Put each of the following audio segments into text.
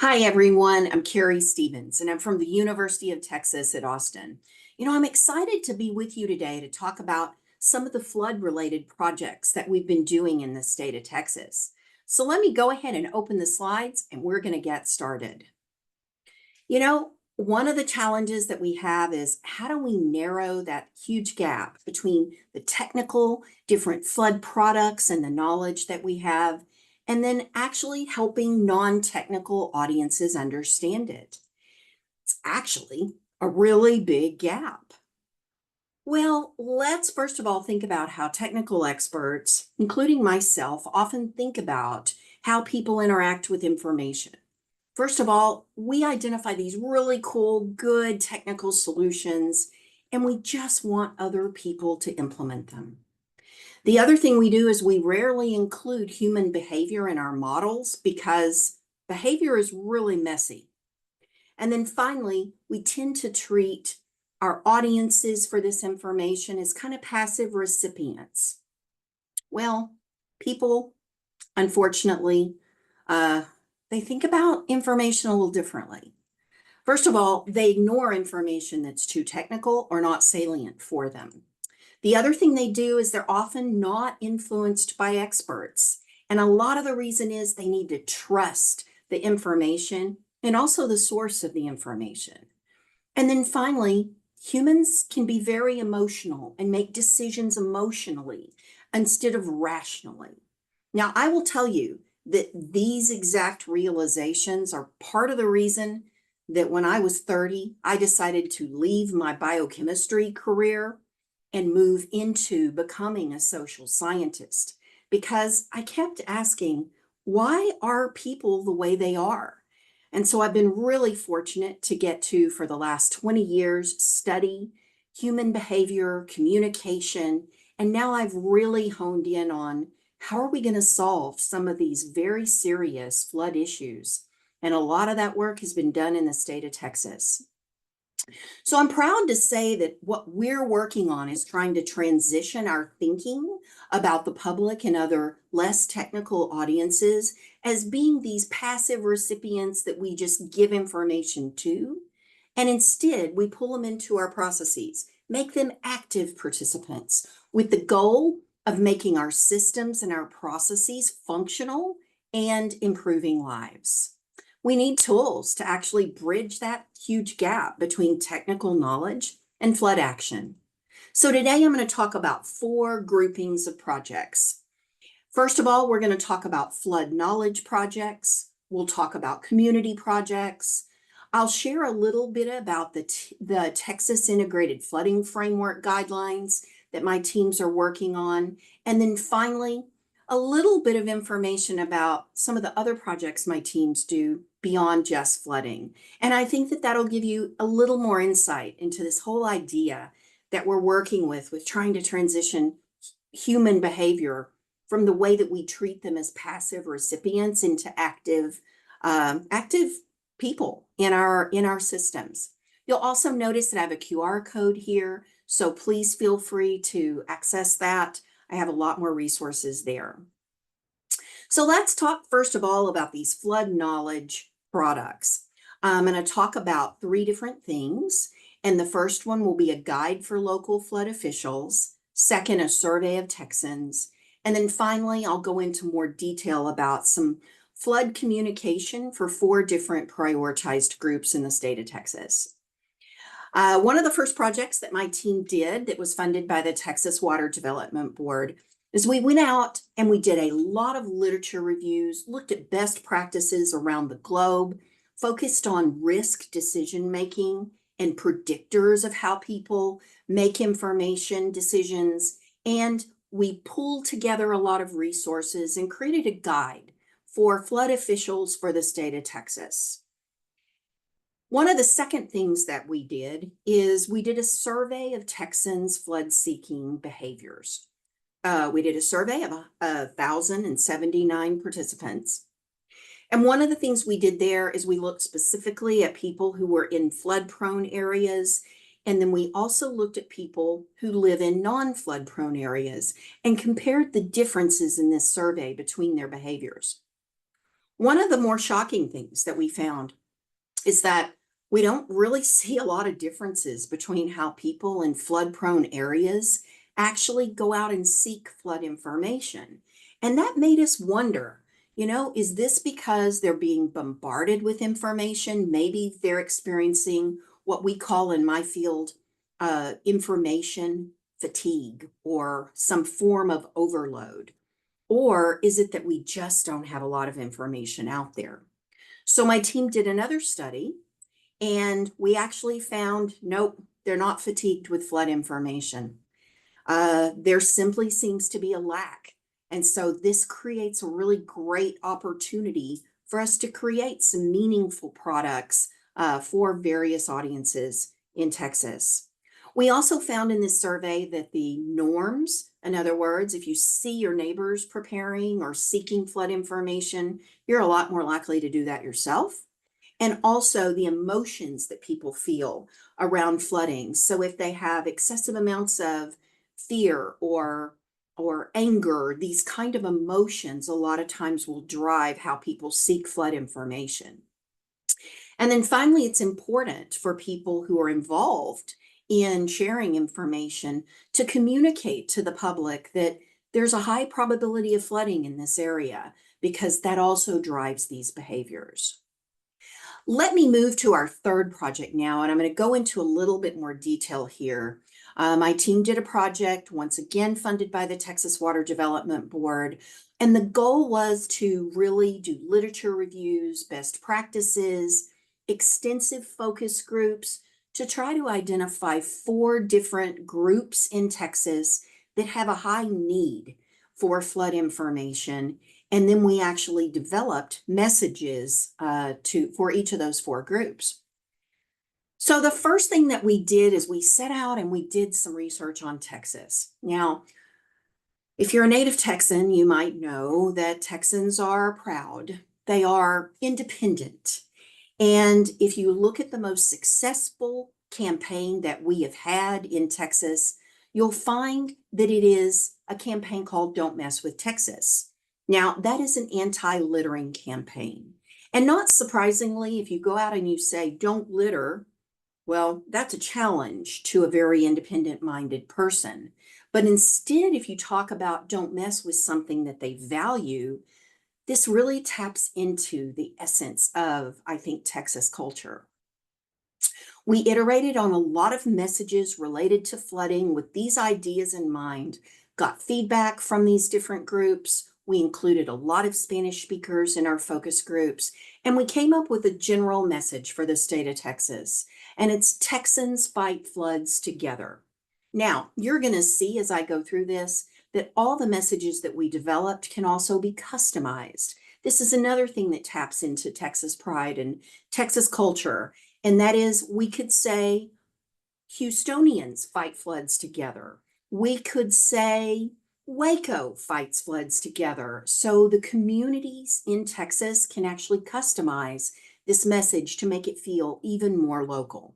Hi, everyone. I'm Keri Stevens, and I'm from the University of Texas at Austin. I'm excited to be with you today to talk about some of the flood-related projects that we've been doing in the state of Texas. So let me go ahead and open the slides, and we're going to get started. One of the challenges that we have is how do we narrow that huge gap between the technical, different flood products and the knowledge that we have, and then actually helping non-technical audiences understand it? It's actually a really big gap. Well, let's first of all think about how technical experts, including myself, often think about how people interact with information. First of all, we identify these really cool, good technical solutions, and we just want other people to implement them. The other thing we do is we rarely include human behavior in our models because behavior is really messy. And then finally, we tend to treat our audiences for this information as kind of passive recipients. Well, people, unfortunately, they think about information a little differently. First of all, they ignore information that's too technical or not salient for them. The other thing they do is they're often not influenced by experts. And a lot of the reason is they need to trust the information and also the source of the information. And then finally, humans can be very emotional and make decisions emotionally instead of rationally. Now, I will tell you that these exact realizations are part of the reason that when I was 30, I decided to leave my biochemistry career and move into becoming a social scientist, because I kept asking, why are people the way they are? And so I've been really fortunate to get to, for the last 20 years, study human behavior, communication, and now I've really honed in on how are we going to solve some of these very serious flood issues. And a lot of that work has been done in the state of Texas. So I'm proud to say that what we're working on is trying to transition our thinking about the public and other less technical audiences as being these passive recipients that we just give information to. And instead, we pull them into our processes, make them active participants with the goal of making our systems and our processes functional and improving lives. We need tools to actually bridge that huge gap between technical knowledge and flood action. So today I'm going to talk about 4 groupings of projects. First of all, we're going to talk about flood knowledge projects. We'll talk about community projects. I'll share a little bit about the Texas Integrated Flooding Framework guidelines that my teams are working on. And then finally, a little bit of information about some of the other projects my teams do beyond just flooding. And I think that that'll give you a little more insight into this whole idea that we're working with trying to transition human behavior from the way that we treat them as passive recipients into active people in our systems. You'll also notice that I have a QR code here, so please feel free to access that. I have a lot more resources there. So let's talk first of all about these flood knowledge products. I'm going to talk about 3 different things. And the first one will be a guide for local flood officials. Second, a survey of Texans. And then finally, I'll go into more detail about some flood communication for 4 different prioritized groups in the state of Texas. One of the first projects that my team did that was funded by the Texas Water Development Board is we went out and we did a lot of literature reviews, looked at best practices around the globe, focused on risk decision-making and predictors of how people make information decisions. And we pulled together a lot of resources and created a guide for flood officials for the state of Texas. One of the second things that we did is we did a survey of Texans' flood-seeking behaviors. We did a survey of 1,079 participants. And one of the things we did there is we looked specifically at people who were in flood-prone areas. And then we also looked at people who live in non-flood-prone areas and compared the differences in this survey between their behaviors. One of the more shocking things that we found is that we don't really see a lot of differences between how people in flood-prone areas actually go out and seek flood information. And that made us wonder, is this because they're being bombarded with information? Maybe they're experiencing what we call in my field information fatigue or some form of overload. Or is it that we just don't have a lot of information out there? So my team did another study and we actually found, nope, they're not fatigued with flood information. There simply seems to be a lack. And so this creates a really great opportunity for us to create some meaningful products for various audiences in Texas. We also found in this survey that the norms, in other words, if you see your neighbors preparing or seeking flood information, you're a lot more likely to do that yourself, and also the emotions that people feel around flooding. So if they have excessive amounts of fear or anger, these kind of emotions a lot of times will drive how people seek flood information. And then finally, it's important for people who are involved in sharing information to communicate to the public that there's a high probability of flooding in this area, because that also drives these behaviors. Let me move to our third project now, and I'm going to go into a little bit more detail here. My team did a project, once again funded by the Texas Water Development Board, and the goal was to really do literature reviews, best practices, extensive focus groups to try to identify 4 different groups in Texas that have a high need for flood information. And then we actually developed messages for each of those 4 groups. So the first thing that we did is we set out and we did some research on Texas. Now, if you're a native Texan, you might know that Texans are proud. They are independent. And if you look at the most successful campaign that we have had in Texas, you'll find that it is a campaign called Don't Mess with Texas. Now, that is an anti-littering campaign. And not surprisingly, if you go out and you say, don't litter, well, that's a challenge to a very independent-minded person. But instead, if you talk about don't mess with something that they value, this really taps into the essence of, I think, Texas culture. We iterated on a lot of messages related to flooding with these ideas in mind, got feedback from these different groups. We included a lot of Spanish speakers in our focus groups, and we came up with a general message for the state of Texas, and it's Texans fight floods together. Now, you're going to see as I go through this that all the messages that we developed can also be customized. This is another thing that taps into Texas pride and Texas culture. And that is, we could say Houstonians fight floods together. We could say Waco fights floods together. So the communities in Texas can actually customize this message to make it feel even more local.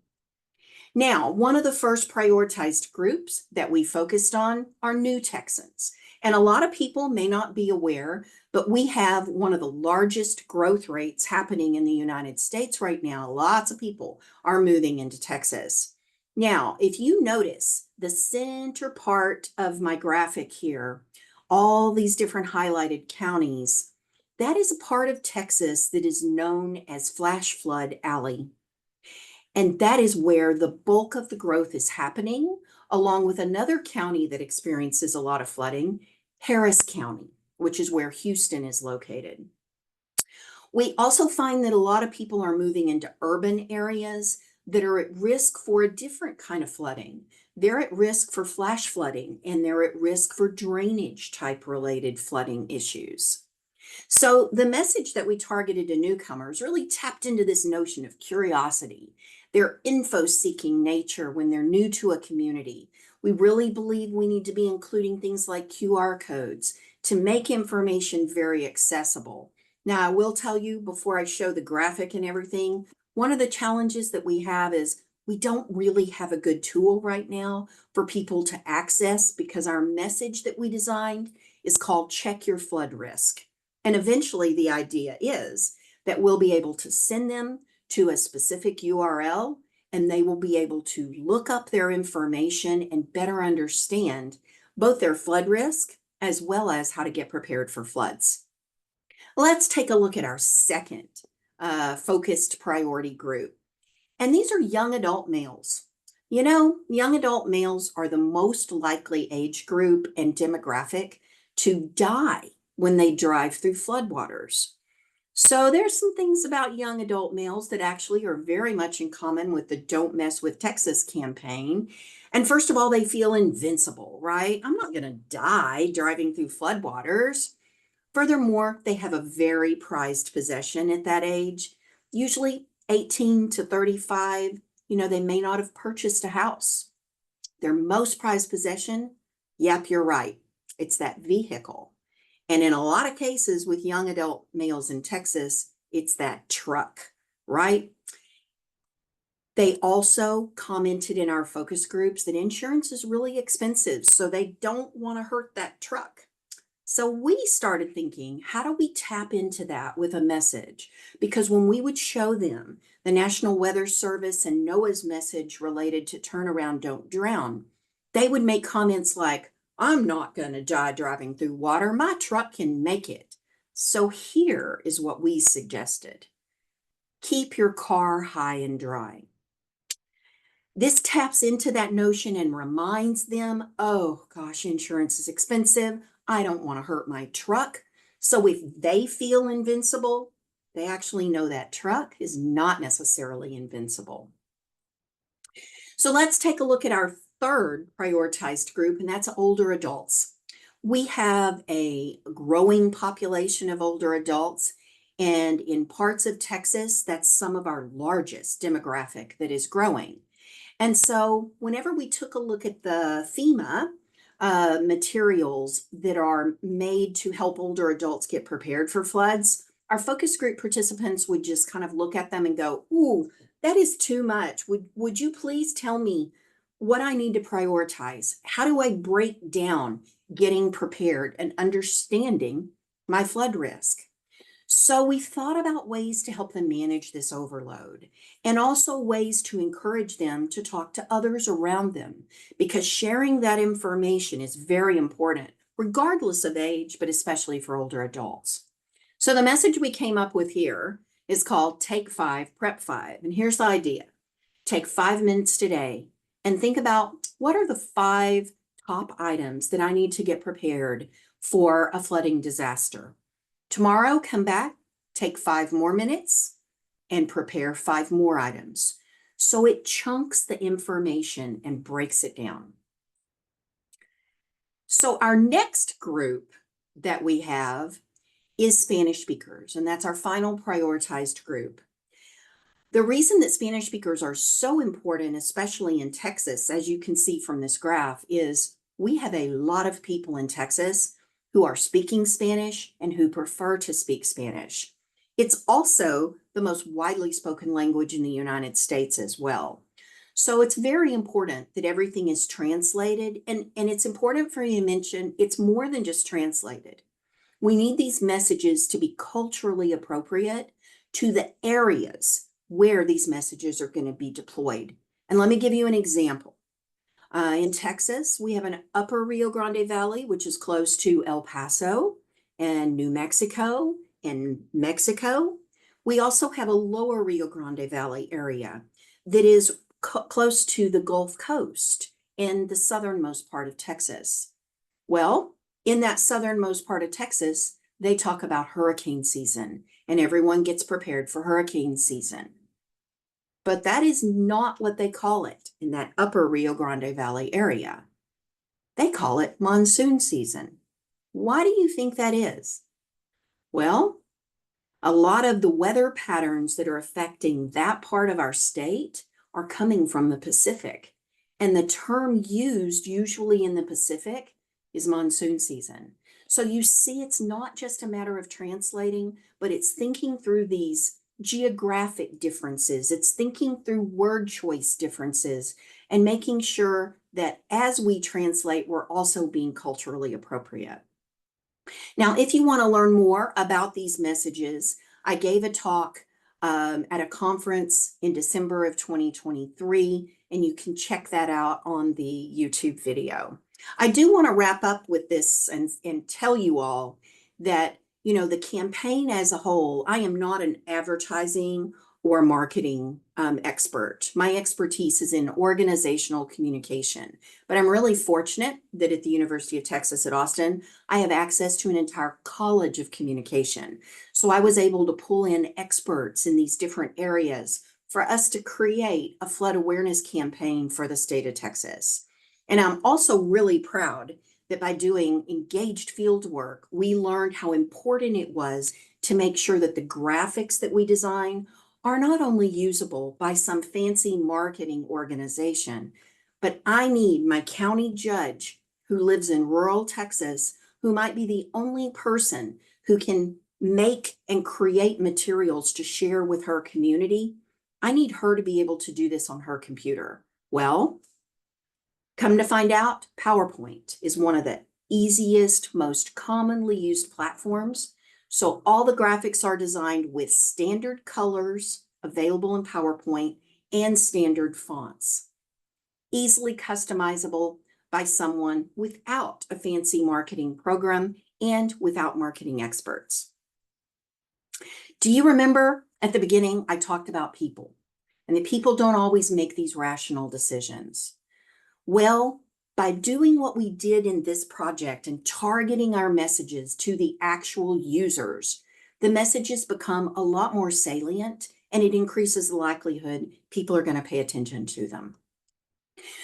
Now, one of the first prioritized groups that we focused on are new Texans. And a lot of people may not be aware, but we have one of the largest growth rates happening in the United States right now. Lots of people are moving into Texas. Now, if you notice the center part of my graphic here, all these different highlighted counties, that is a part of Texas that is known as Flash Flood Alley. And that is where the bulk of the growth is happening, along with another county that experiences a lot of flooding, Harris County, which is where Houston is located. We also find that a lot of people are moving into urban areas that are at risk for a different kind of flooding. They're at risk for flash flooding, and they're at risk for drainage type related flooding issues. So the message that we targeted to newcomers really tapped into this notion of curiosity, their info-seeking nature when they're new to a community. We really believe we need to be including things like QR codes to make information very accessible. Now, I will tell you before I show the graphic and everything, one of the challenges that we have is we don't really have a good tool right now for people to access, because our message that we designed is called Check Your Flood Risk. And eventually the idea is that we'll be able to send them to a specific URL, and they will be able to look up their information and better understand both their flood risk as well as how to get prepared for floods. Let's take a look at our second focused priority group. And these are young adult males. You know, young adult males are the most likely age group and demographic to die when they drive through floodwaters. So there's some things about young adult males that actually are very much in common with the Don't Mess with Texas campaign. And first of all, they feel invincible, right? I'm not going to die driving through floodwaters. Furthermore, they have a very prized possession at that age, usually 18 to 35. You know, they may not have purchased a house. Their most prized possession, yep, you're right, it's that vehicle. And in a lot of cases with young adult males in Texas, it's that truck, right? They also commented in our focus groups that insurance is really expensive, so they don't want to hurt that truck. So we started thinking, how do we tap into that with a message? Because when we would show them the National Weather Service and NOAA's message related to turn around, don't drown, they would make comments like, I'm not going to die driving through water. My truck can make it. So here is what we suggested. Keep your car high and dry. This taps into that notion and reminds them, oh gosh, insurance is expensive. I don't want to hurt my truck. So if they feel invincible, they actually know that truck is not necessarily invincible. So let's take a look at our third prioritized group, and that's older adults. We have a growing population of older adults, and in parts of Texas, that's some of our largest demographic that is growing. And so whenever we took a look at the FEMA materials that are made to help older adults get prepared for floods, our focus group participants would just kind of look at them and go, ooh, that is too much. Would you please tell me what I need to prioritize? How do I break down getting prepared and understanding my flood risk? So we thought about ways to help them manage this overload and also ways to encourage them to talk to others around them, because sharing that information is very important, regardless of age, but especially for older adults. So the message we came up with here is called Take 5, Prep 5. And here's the idea. Take 5 minutes today and think about what are the 5 top items that I need to get prepared for a flooding disaster. Tomorrow, come back, take 5 more minutes, and prepare 5 more items. So it chunks the information and breaks it down. So our next group that we have is Spanish speakers, and that's our final prioritized group. The reason that Spanish speakers are so important, especially in Texas, as you can see from this graph, is we have a lot of people in Texas who are speaking Spanish and who prefer to speak Spanish. It's also the most widely spoken language in the United States as well. So it's very important that everything is translated, and it's important for you to mention it's more than just translated. We need these messages to be culturally appropriate to the areas where these messages are going to be deployed. And let me give you an example. In Texas, we have an upper Rio Grande Valley, which is close to El Paso and New Mexico and Mexico. We also have a lower Rio Grande Valley area that is close to the Gulf Coast and the southernmost part of Texas. Well, in that southernmost part of Texas, they talk about hurricane season, and everyone gets prepared for hurricane season. But that is not what they call it in that upper Rio Grande Valley area. They call it monsoon season. Why do you think that is? Well, a lot of the weather patterns that are affecting that part of our state are coming from the Pacific. And the term used usually in the Pacific is monsoon season. So you see, it's not just a matter of translating, but it's thinking through these geographic differences. It's thinking through word choice differences and making sure that as we translate, we're also being culturally appropriate. Now, if you want to learn more about these messages, I gave a talk at a conference in December of 2023, and you can check that out on the YouTube video. I do want to wrap up with this and tell you all that, the campaign as a whole, I am not an advertising or marketing expert. My expertise is in organizational communication, but I'm really fortunate that at the University of Texas at Austin, I have access to an entire college of communication. So I was able to pull in experts in these different areas for us to create a flood awareness campaign for the state of Texas. And I'm also really proud that by doing engaged field work, we learned how important it was to make sure that the graphics that we design are not only usable by some fancy marketing organization, but I need my county judge who lives in rural Texas, who might be the only person who can make and create materials to share with her community. I need her to be able to do this on her computer. Well, come to find out, PowerPoint is one of the easiest, most commonly used platforms. So all the graphics are designed with standard colors available in PowerPoint and standard fonts, easily customizable by someone without a fancy marketing program and without marketing experts. Do you remember at the beginning, I talked about people, and that people don't always make these rational decisions? Well, by doing what we did in this project and targeting our messages to the actual users, the messages become a lot more salient, and it increases the likelihood people are going to pay attention to them.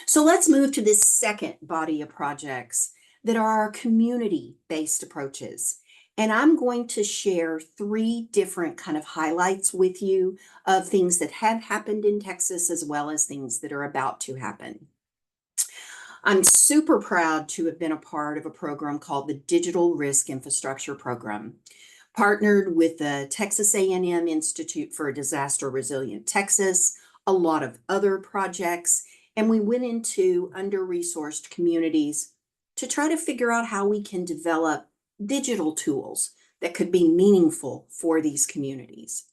So let's move to this second body of projects that are our community-based approaches. And I'm going to share 3 different kind of highlights with you of things that have happened in Texas as well as things that are about to happen. I'm super proud to have been a part of a program called the Digital Risk Infrastructure Program, partnered with the Texas A&M Institute for Disaster Resilient Texas, a lot of other projects, and we went into under-resourced communities to try to figure out how we can develop digital tools that could be meaningful for these communities.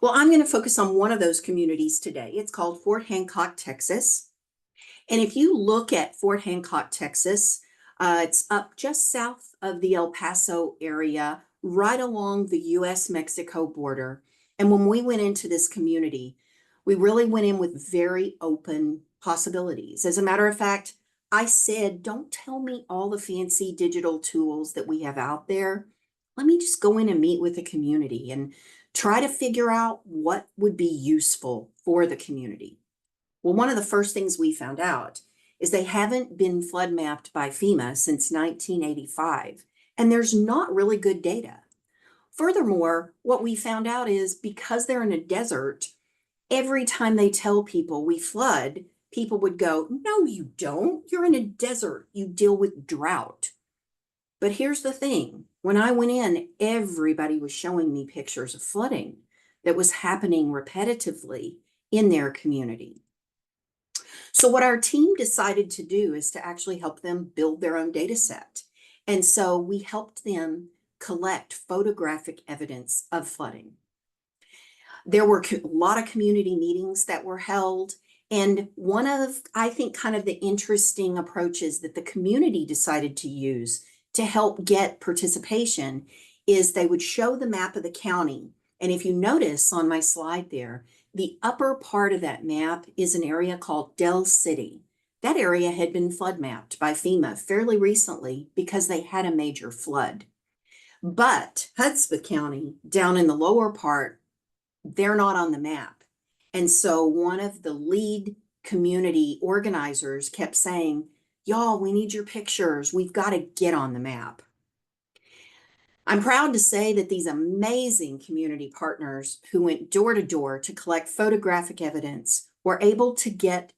Well, I'm going to focus on one of those communities today. It's called Fort Hancock, Texas. And if you look at Fort Hancock, Texas, it's up just south of the El Paso area, right along the US-Mexico border. And when we went into this community, we really went in with very open possibilities. As a matter of fact, I said, don't tell me all the fancy digital tools that we have out there. Let me just go in and meet with the community and try to figure out what would be useful for the community. Well, one of the first things we found out is they haven't been flood mapped by FEMA since 1985, and there's not really good data. Furthermore, what we found out is because they're in a desert, every time they tell people we flood, people would go, no, you don't. You're in a desert. You deal with drought. But here's the thing. When I went in, everybody was showing me pictures of flooding that was happening repetitively in their community. So what our team decided to do is to actually help them build their own data set. And so we helped them collect photographic evidence of flooding. There were a lot of community meetings that were held. And one of, I think, kind of the interesting approaches that the community decided to use to help get participation is they would show the map of the county. And if you notice on my slide there, the upper part of that map is an area called Del City. That area had been flood mapped by FEMA fairly recently because they had a major flood. But Hudspeth County, down in the lower part, they're not on the map. And so one of the lead community organizers kept saying, y'all, we need your pictures. We've got to get on the map. I'm proud to say that these amazing community partners who went door to door to collect photographic evidence were able to get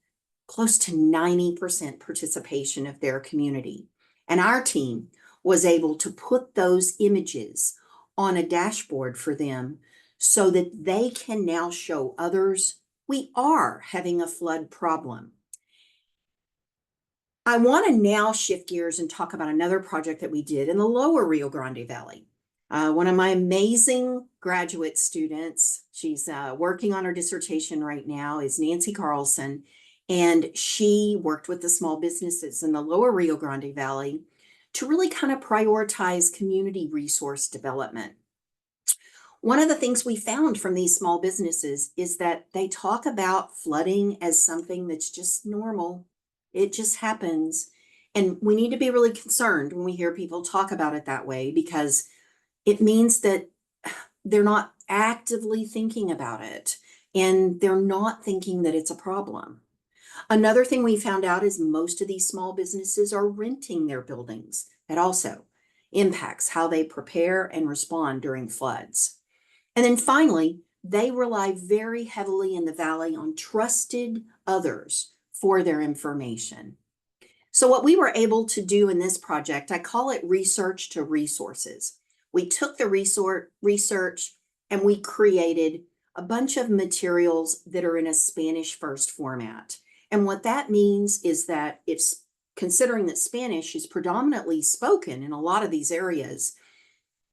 close to 90% participation of their community. And our team was able to put those images on a dashboard for them so that they can now show others we are having a flood problem. I want to now shift gears and talk about another project that we did in the lower Rio Grande Valley. One of my amazing graduate students, she's working on her dissertation right now, is Nancy Carlson, and she worked with the small businesses in the lower Rio Grande Valley to really kind of prioritize community resource development. One of the things we found from these small businesses is that they talk about flooding as something that's just normal. It just happens. And we need to be really concerned when we hear people talk about it that way, because it means that they're not actively thinking about it and they're not thinking that it's a problem. Another thing we found out is most of these small businesses are renting their buildings. That also impacts how they prepare and respond during floods. And then finally, they rely very heavily in the valley on trusted others for their information. So what we were able to do in this project, I call it research to resources. We took the research and we created a bunch of materials that are in a Spanish first format. And what that means is that it's considering that Spanish is predominantly spoken in a lot of these areas,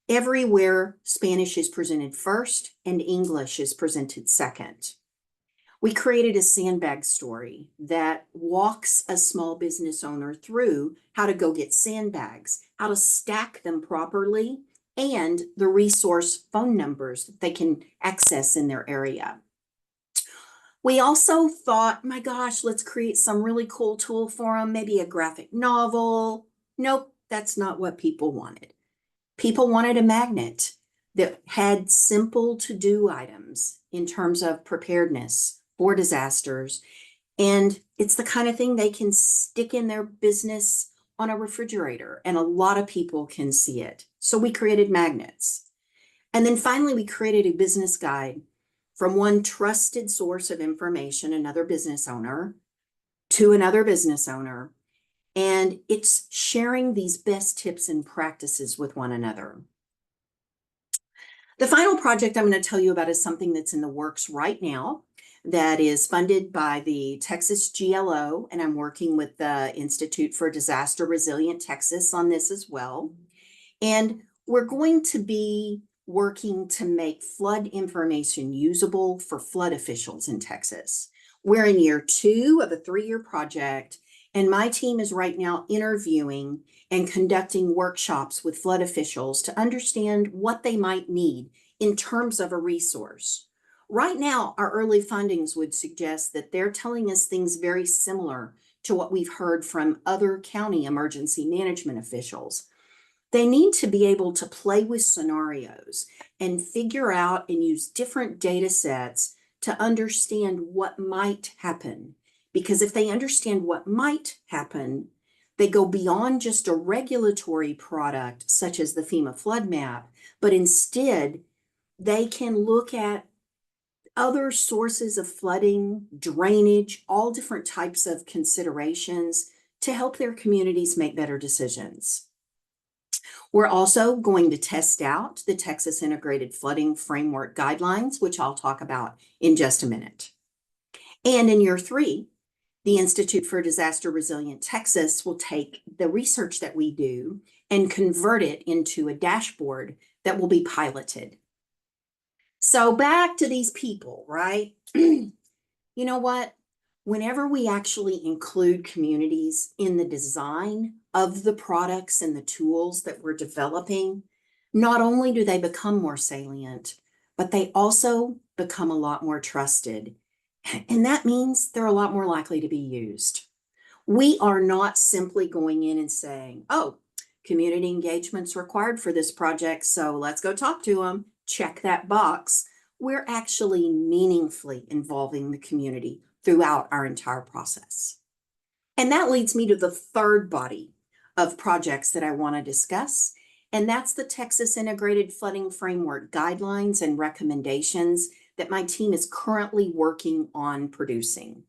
everywhere Spanish is presented first and English is presented second. We created a sandbag story that walks a small business owner through how to go get sandbags, how to stack them properly, and the resource phone numbers that they can access in their area. We also thought, my gosh, let's create some really cool tool for them, maybe a graphic novel. Nope, that's not what people wanted. People wanted a magnet that had simple to-do items in terms of preparedness for disasters. And it's the kind of thing they can stick in their business on a refrigerator, and a lot of people can see it. So we created magnets. And then finally, we created a business guide from one trusted source of information, another business owner, to another business owner. And it's sharing these best tips and practices with one another. The final project I'm going to tell you about is something that's in the works right now that is funded by the Texas GLO, and I'm working with the Institute for Disaster Resilient Texas on this as well. And we're going to be working to make flood information usable for flood officials in Texas. We're in year 2 of a 3-year project, and my team is right now interviewing and conducting workshops with flood officials to understand what they might need in terms of a resource. Right now, our early findings would suggest that they're telling us things very similar to what we've heard from other county emergency management officials. They need to be able to play with scenarios and figure out and use different data sets to understand what might happen. Because if they understand what might happen, they go beyond just a regulatory product such as the FEMA flood map, but instead they can look at other sources of flooding, drainage, all different types of considerations to help their communities make better decisions. We're also going to test out the Texas Integrated Flooding Framework Guidelines, which I'll talk about in just a minute. And in year 3, the Institute for Disaster Resilient Texas will take the research that we do and convert it into a dashboard that will be piloted. So back to these people, right? You know what? Whenever we actually include communities in the design of the products and the tools that we're developing, not only do they become more salient, but they also become a lot more trusted. And that means they're a lot more likely to be used. We are not simply going in and saying, oh, community engagement's required for this project, so let's go talk to them, check that box. We're actually meaningfully involving the community throughout our entire process. And that leads me to the third body of projects that I want to discuss, and that's the Texas Integrated Flooding Framework Guidelines and Recommendations that my team is currently working on producing.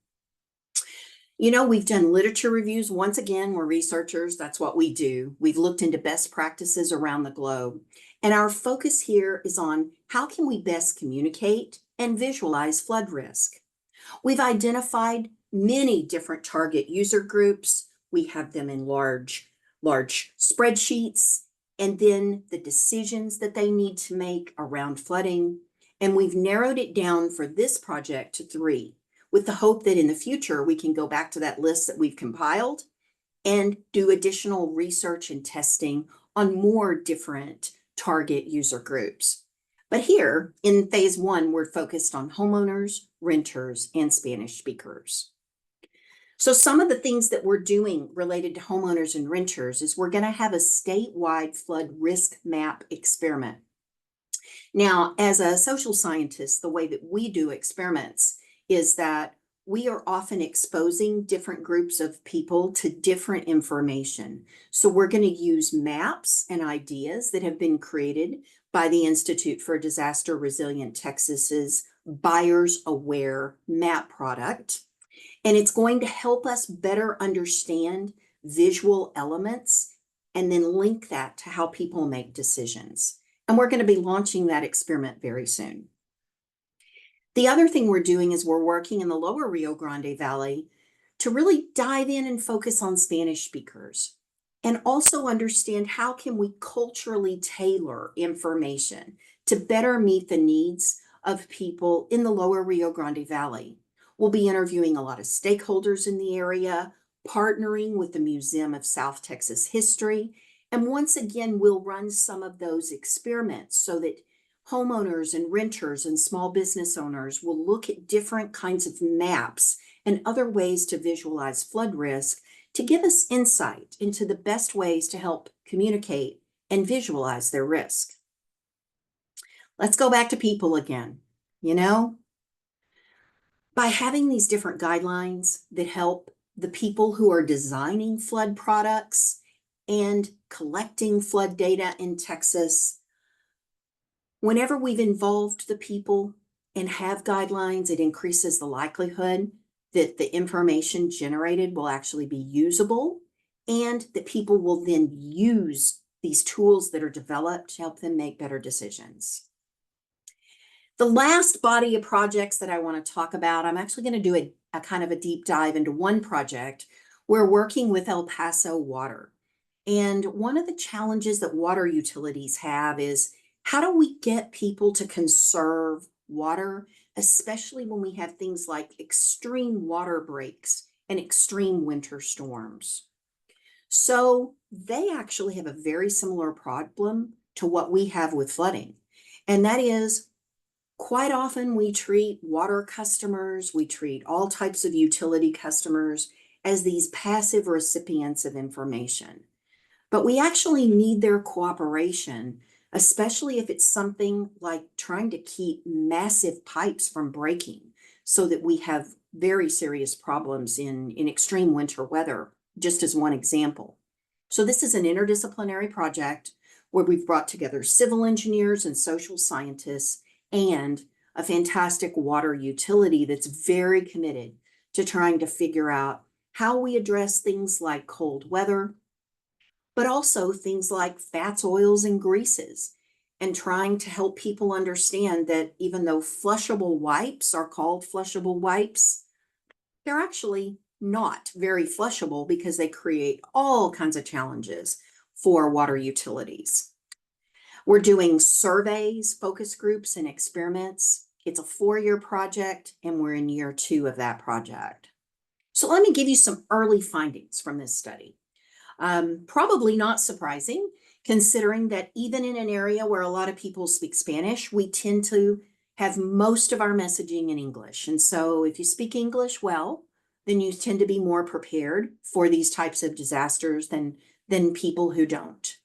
You know, we've done literature reviews. Once again, we're researchers. That's what we do. We've looked into best practices around the globe. And our focus here is on how can we best communicate and visualize flood risk. We've identified many different target user groups, We have them in large spreadsheets, and then the decisions that they need to make around flooding. And we've narrowed it down for this project to 3, with the hope that in the future we can go back to that list that we've compiled and do additional research and testing on more different target user groups. But here in phase 1, we're focused on homeowners, renters, and Spanish speakers. So some of the things that we're doing related to homeowners and renters is we're going to have a statewide flood risk map experiment. Now, as a social scientist, the way that we do experiments is that we are often exposing different groups of people to different information. So we're going to use maps and ideas that have been created by the Institute for Disaster Resilient Texas's Buyers Aware map product. And it's going to help us better understand visual elements and then link that to how people make decisions. And we're going to be launching that experiment very soon. The other thing we're doing is we're working in the lower Rio Grande Valley to really dive in and focus on Spanish speakers and also understand how can we culturally tailor information to better meet the needs of people in the lower Rio Grande Valley. We'll be interviewing a lot of stakeholders in the area, partnering with the Museum of South Texas History, and once again, we'll run some of those experiments so that homeowners and renters and small business owners will look at different kinds of maps and other ways to visualize flood risk to give us insight into the best ways to help communicate and visualize their risk. Let's go back to people again. By having these different guidelines that help the people who are designing flood products and collecting flood data in Texas, whenever we've involved the people and have guidelines, it increases the likelihood that the information generated will actually be usable and that people will then use these tools that are developed to help them make better decisions. The last body of projects that I want to talk about, I'm actually going to do a kind of a deep dive into one project. We're working with El Paso Water. And one of the challenges that water utilities have is how do we get people to conserve water, especially when we have things like extreme water breaks and extreme winter storms? So they actually have a very similar problem to what we have with flooding. And that is, quite often we treat water customers, we treat all types of utility customers as these passive recipients of information. But we actually need their cooperation, especially if it's something like trying to keep massive pipes from breaking so that we have very serious problems in extreme winter weather, just as one example. So this is an interdisciplinary project where we've brought together civil engineers and social scientists and a fantastic water utility that's very committed to trying to figure out how we address things like cold weather, but also things like fats, oils, and greases, and trying to help people understand that even though flushable wipes are called flushable wipes, they're actually not very flushable because they create all kinds of challenges for water utilities. We're doing surveys, focus groups, and experiments. It's a 4-year project, and we're in year 2 of that project. So let me give you some early findings from this study. Probably not surprising, considering that even in an area where a lot of people speak Spanish, we tend to have most of our messaging in English. And so if you speak English well, then you tend to be more prepared for these types of disasters than people who don't.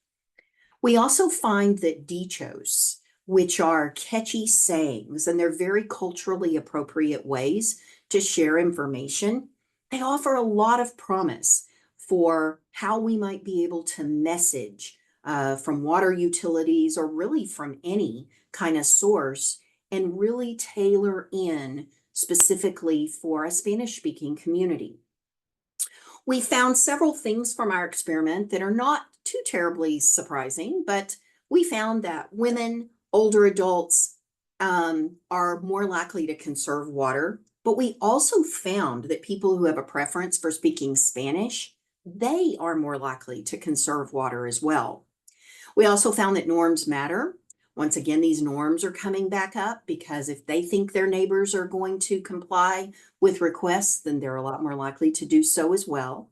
We also find that dichos, which are catchy sayings, and they're very culturally appropriate ways to share information, they offer a lot of promise for how we might be able to message from water utilities or really from any kind of source and really tailor in specifically for a Spanish-speaking community. We found several things from our experiment that are not too terribly surprising, but we found that women, older adults are more likely to conserve water. But we also found that people who have a preference for speaking Spanish they are more likely to conserve water as well. We also found that norms matter. Once again, these norms are coming back up because if they think their neighbors are going to comply with requests, then they're a lot more likely to do so as well.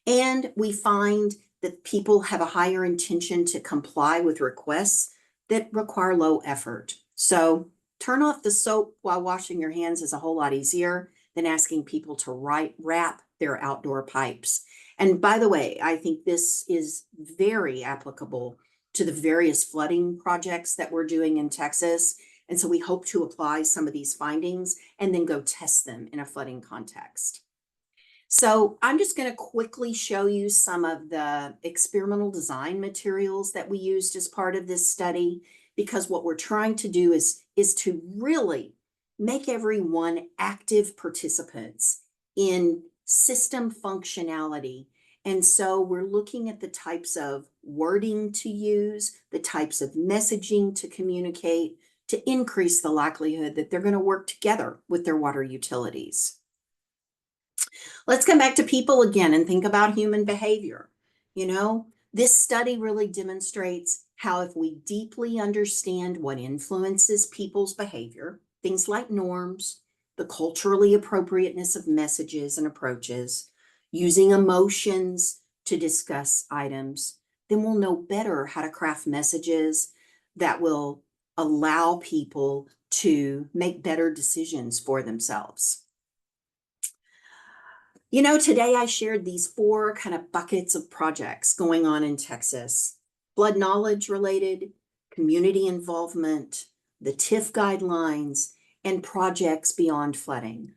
And we find that people have a higher intention to comply with requests that require low effort. So turn off the soap while washing your hands is a whole lot easier than asking people to wrap their outdoor pipes. And by the way, I think this is very applicable to the various flooding projects that we're doing in Texas. And so we hope to apply some of these findings and then go test them in a flooding context. So I'm just going to quickly show you some of the experimental design materials that we used as part of this study, because what we're trying to do is to really make everyone active participants in system functionality. And so we're looking at the types of wording to use, the types of messaging to communicate to increase the likelihood that they're going to work together with their water utilities. Let's come back to people again and think about human behavior. You know, this study really demonstrates how if we deeply understand what influences people's behavior, things like norms, the culturally appropriateness of messages and approaches, using emotions to discuss items, then we'll know better how to craft messages that will allow people to make better decisions for themselves. You know, today I shared these 4 kind of buckets of projects going on in Texas: flood knowledge related, community involvement, the TIF guidelines, and projects beyond flooding.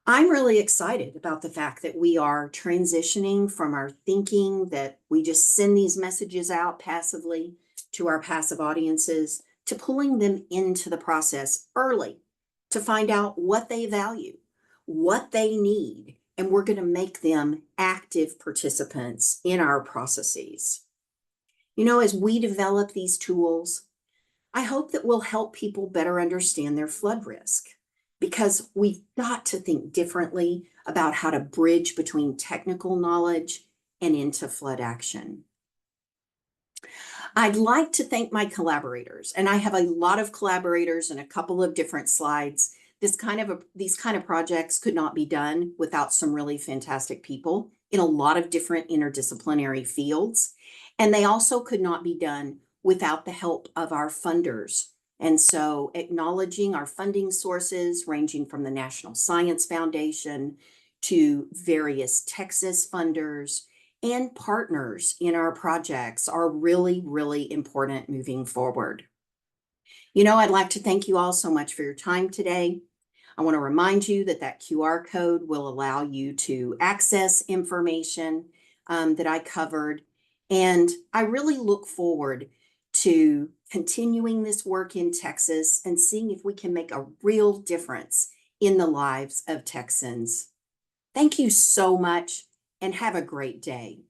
I'm really excited about the fact that we are transitioning from our thinking that we just send these messages out passively to our passive audiences to pulling them into the process early to find out what they value, what they need, and we're going to make them active participants in our processes. You know, as we develop these tools, I hope that we'll help people better understand their flood risk, because we've got to think differently about how to bridge between technical knowledge and into flood action. I'd like to thank my collaborators, and I have a lot of collaborators in a couple of different slides. These kind of projects could not be done without some really fantastic people in a lot of different interdisciplinary fields. And they also could not be done without the help of our funders. And so acknowledging our funding sources, ranging from the National Science Foundation to various Texas funders and partners in our projects, are really, really important moving forward. You know, I'd like to thank you all so much for your time today. I want to remind you that that QR code will allow you to access information that I covered. And I really look forward to continuing this work in Texas and seeing if we can make a real difference in the lives of Texans. Thank you so much and have a great day.